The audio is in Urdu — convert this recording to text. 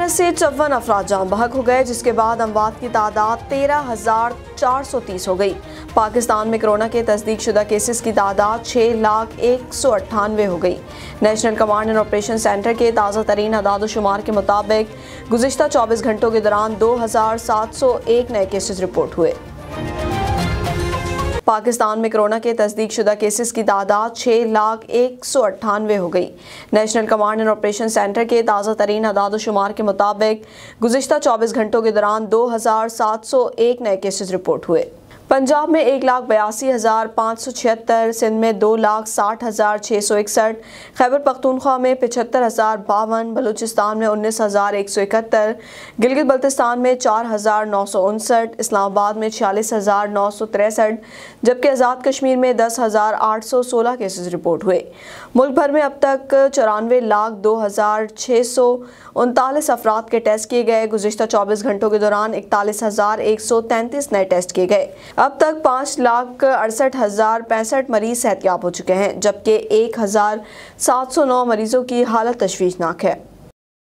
وائرس سے 54 افراد جاں بحق ہو گئے، جس کے بعد اموات کی تعداد 13,430 ہو گئی۔ پاکستان میں کرونا کے تصدیق شدہ کیسز کی تعداد 6,198,000 ہو گئی۔ National command and operation centre کے تازہ ترین اعداد و شمار کے مطابق گزشتہ 24 گھنٹوں کے دوران 2,701 نئے کیسز رپورٹ ہوئے۔ پاکستان میں کرونا کے تصدیق شدہ کیسز کی تعداد 6,198,000 ہو گئی۔ National command and operation centre کے تازہ ترین اعداد و شمار کے مطابق گزشتہ 24 گھنٹوں کے دوران 2,701 نئے کیسز رپورٹ ہوئے۔ پنجاب میں 1,82,576، سندھ میں 2,60,661، خیبر پختونخوا میں 75,052، بلوچستان میں 19,171، گلگت بلتستان میں 4,959، اسلام آباد میں 46,963، جبکہ آزاد کشمیر میں 10,816 کیسز رپورٹ ہوئے۔ ملک بھر میں اب تک 94,02,639 افراد کے ٹیسٹ کیے گئے۔ گزشتہ 24 گھنٹوں کے دوران 41,133 نئے ٹیسٹ کیے گئے۔ اب تک 5,68,065 مریض صحت یاب ہو چکے ہیں، جبکہ 1,709 مریضوں کی حالت تشویشناک ہے۔